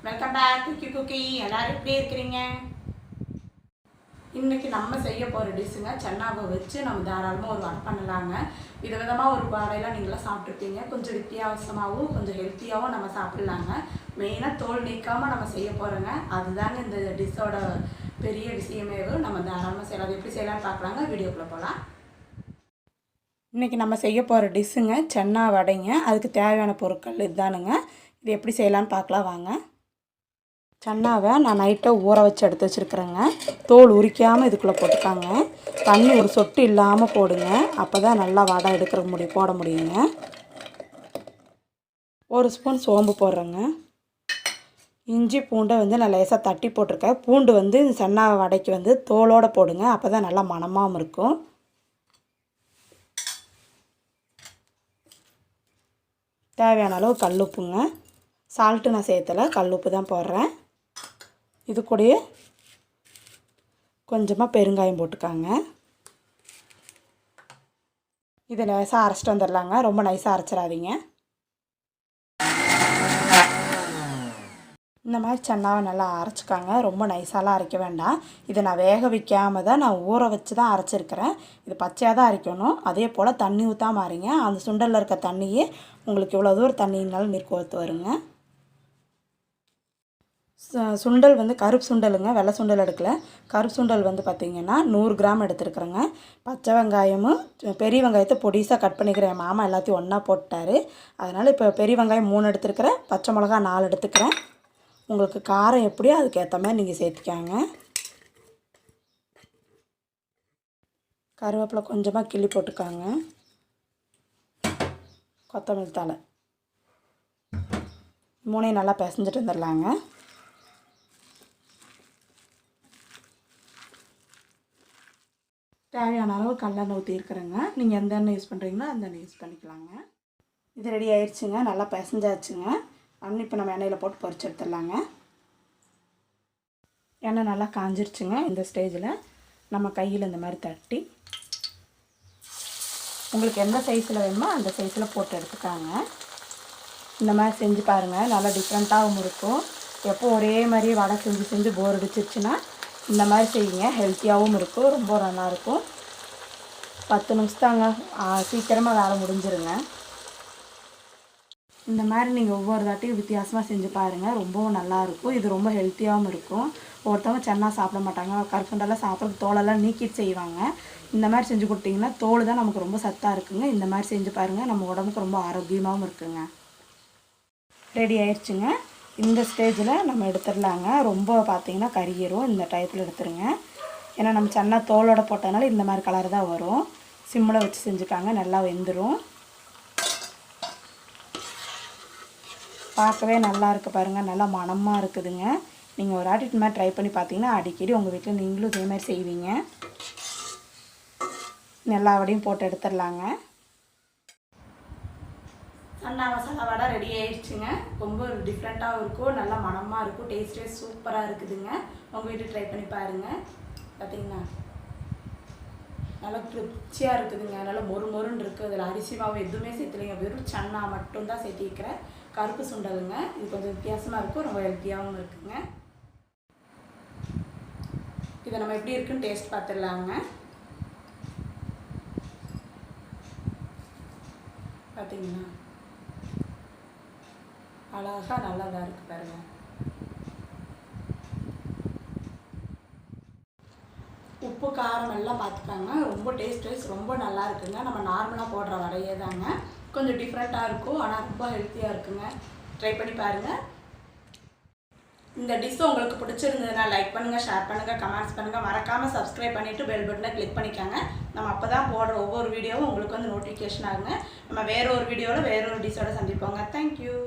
Welcome back cookie cookie. எல்லோரும் எப்படி இருக்கிறீங்க? இன்றைக்கி நம்ம செய்ய போகிற டிஷ்ஷுங்க சன்னாவை வச்சு நம்ம தாராளமாக ஒரு வடை பண்ணலாங்க. விதவிதமாக ஒரு வடையெல்லாம் நீங்களாம் சாப்பிட்ருப்பீங்க. கொஞ்சம் வித்தியாசமாகவும் கொஞ்சம் ஹெல்த்தியாகவும் நம்ம சாப்பிட்லாங்க. மெயினாக தோல் நீக்காமல் நம்ம செய்ய போகிறோங்க. அதுதாங்க இந்த டிஷ்ஷோட பெரிய விஷயமே. நம்ம தாராளமாக செய்யலாம். அது எப்படி செய்யலாம்னு பார்க்கலாங்க. வீடியோக்குள்ளே போகலாம். இன்றைக்கி நம்ம செய்ய போகிற டிஷ்ஷுங்க சன்னா வடைங்க. அதுக்கு தேவையான பொருட்கள் இதுதானுங்க. இது எப்படி செய்யலான்னு பார்க்கலாம் வாங்க. சன்னாவை நான் நைட்டாக ஊற வச்சு எடுத்து வச்சுருக்குறேங்க. தோல் உரிக்காமல் இதுக்குள்ளே போட்டுக்காங்க. தண்ணி ஒரு சொட்டு இல்லாமல் போடுங்க. அப்போ தான் நல்லா வடை போட முடியுங்க. ஒரு ஸ்பூன் சோம்பு போடுறேங்க. இஞ்சி பூண்டை நான் லேசாக தட்டி போட்டிருக்கேன். பூண்டு இந்த சன்னா வடைக்கு தோலோடு போடுங்க. அப்போ தான் நல்லா மணமாகவும் இருக்கும். தேவையான அளவு கல்லுப்புங்க. சால்ட்டு நான் சேர்த்தலை, கல்லுப்பு தான் போடுறேன். இது கூடயே கொஞ்சமாக பெருங்காயம் போட்டுக்காங்க. இதை லேசாக அரைச்சிட்டு வந்துடலாங்க. ரொம்ப நைஸாக அரைச்சிடாதீங்க. இந்த மாதிரி சன்னாவை நல்லா அரைச்சிக்காங்க. ரொம்ப நைஸாலாம் அரைக்க வேண்டாம். இதை நான் வேக வைக்காமல் தான் நான் ஊற வச்சு தான் அரைச்சிருக்கிறேன். இது பச்சையாக தான் அரைக்கணும். அதே போல் தண்ணி ஊற்றாமல் அரைங்க. அந்த சுண்டலில் இருக்க தண்ணியே உங்களுக்கு இவ்வளோ தூரம் தண்ணினாலும் நீர் கோர்த்து வருங்க. சுண்டல் கருப்பு சுண்டலுங்க, வெள்ளை சுண்டல் எடுக்கல. கருப்பு சுண்டல் பார்த்திங்கன்னா 100 கிராம் எடுத்துருக்குறேங்க. பச்சை வெங்காயமும் பெரிய வெங்காயத்தை பொடிசாக கட் பண்ணிக்கிறேன். என் மாமா எல்லாத்தையும் ஒன்றா போட்டார். அதனால் இப்போ பெரிய வெங்காயம் 3 எடுத்துருக்கிறேன். பச்சை மிளகா 4 எடுத்துக்கிறேன். உங்களுக்கு காரம் எப்படியோ அதுக்கேற்ற மாதிரி நீங்கள் சேர்த்துக்காங்க. கருவேப்பிலை கொஞ்சமாக கிள்ளி போட்டுக்காங்க. கொத்தமல்லி தழை 3 நல்லா பிசைஞ்சிட்டு வந்துடலாங்க. தேவையான அளவு கடலெண்ணெய் ஊற்றிருக்கிறேங்க. நீங்கள் எந்த எண்ணெய் யூஸ் பண்ணுறீங்களோ அந்த எண்ணெய் யூஸ் பண்ணிக்கலாங்க. இது ரெடி ஆயிடுச்சுங்க. நல்லா பிசைஞ்சாச்சுங்க. இப்போ நம்ம எண்ணெயில் போட்டு பொரிச்சு எடுத்துடலாங்க. எண்ணெய் நல்லா காஞ்சிருச்சுங்க. இந்த ஸ்டேஜில் நம்ம கையில் இந்த மாதிரி தட்டி உங்களுக்கு எந்த சைஸில் வேணுமோ அந்த சைஸில் போட்டு எடுத்துக்காங்க. இந்த மாதிரி செஞ்சு பாருங்கள். நல்லா டிஃப்ரெண்ட்டாகவும் இருக்கும். எப்போ ஒரே மாதிரி வடை செஞ்சு போர் அடிச்சிருச்சுன்னா இந்த மாதிரி செய்யுங்க. ஹெல்த்தியாகவும் இருக்கும். ரொம்ப நல்லாயிருக்கும். 10 நிமிஷத்தாங்க. சீக்கிரமாக வேலை முடிஞ்சிருங்க. இந்த மாதிரி நீங்கள் ஒவ்வொரு தாட்டியும் வித்தியாசமாக செஞ்சு பாருங்கள். ரொம்பவும் நல்லாயிருக்கும். இது ரொம்ப ஹெல்த்தியாகவும் இருக்கும். ஒருத்தவங்க சன்னா சாப்பிட மாட்டாங்க. கருப்புண்டெல்லாம் சாப்பிட்றது தோலெல்லாம் நீக்கிட்டு செய்வாங்க. இந்த மாதிரி செஞ்சு கொடுத்தீங்கன்னா தோல் தான் நமக்கு ரொம்ப சத்தாக இருக்குங்க. இந்த மாதிரி செஞ்சு பாருங்கள். நம்ம உடம்புக்கு ரொம்ப ஆரோக்கியமாகவும் இருக்குங்க. ரெடி ஆயிடுச்சுங்க. இந்த ஸ்டேஜில் நம்ம எடுத்துடலாங்க. ரொம்ப பார்த்திங்கன்னா கறியிரும். இந்த டயத்தில் எடுத்துருங்க. ஏன்னா நம்ம சன்னா தோலோட போட்டதுனால இந்த மாதிரி கலர் தான் வரும். சிம்மில் வச்சு செஞ்சுக்காங்க. நல்லா வெந்துடும். பார்க்கவே நல்லா இருக்குது பாருங்கள். நல்லா மணமாக இருக்குதுங்க. நீங்கள் ஒரு ஆட்டி இந்த மாதிரி ட்ரை பண்ணி பார்த்தீங்கன்னா அடிக்கடி உங்கள் வீட்டில் நீங்களும் இதே மாதிரி செய்வீங்க. எல்லா வடையும் போட்டு எடுத்துடலாங்க. சன்னா மசாலா வடை ரெடி ஆயிடுச்சுங்க. ரொம்ப டிஃப்ரெண்ட்டாகவும் இருக்கும். நல்லா மணமாக இருக்கும். டேஸ்ட்டே சூப்பராக இருக்குதுங்க. உங்கள் வீட்டில் ட்ரை பண்ணி பாருங்கள். பார்த்தீங்கன்னா நல்லா ருச்சியாக இருக்குதுங்க. நல்லா மொறுன்னு இருக்குது. அதில் அரிசி மாவு எதுவுமே சேர்த்துலைங்க. வெறும் சன்னா மட்டும்தான் சேர்த்திக்கிறேன். கருப்பு சுண்டலுங்க. இது கொஞ்சம் வித்தியாசமாக இருக்கும். ரொம்ப ஹெல்த்தியாகவும் இருக்குங்க. இதை நம்ம எப்படி இருக்குன்னு டேஸ்ட் பார்த்துடலாங்க. பார்த்தீங்கன்னா அழகாக நல்லா தான் இருக்குது பாருங்கள். உப்பு காரம் எல்லாம் பார்த்துக்காங்க. ரொம்ப டேஸ்ட் ரொம்ப நல்லா இருக்குங்க. நம்ம நார்மலாக போடுற வடையே தாங்க. கொஞ்சம் டிஃப்ரெண்ட்டாக இருக்கும். ஆனால் ரொம்ப ஹெல்த்தியாக இருக்குங்க. ட்ரை பண்ணி பாருங்கள். இந்த டிஷ் உங்களுக்கு பிடிச்சிருந்ததுன்னா லைக் பண்ணுங்கள், ஷேர் பண்ணுங்கள், கமெண்ட்ஸ் பண்ணுங்கள். மறக்காமல் சப்ஸ்கிரைப் பண்ணிவிட்டு பெல் பட்டனை கிளிக் பண்ணிக்காங்க. நம்ம அப்போ தான் போடுற ஒவ்வொரு வீடியோவும் உங்களுக்கு நோட்டிஃபிகேஷன் ஆகுங்க. நம்ம வேறு ஒரு வீடியோவில் வேறு ஒரு டிஷ்ஷோட சந்திப்போங்க. தேங்க்யூ.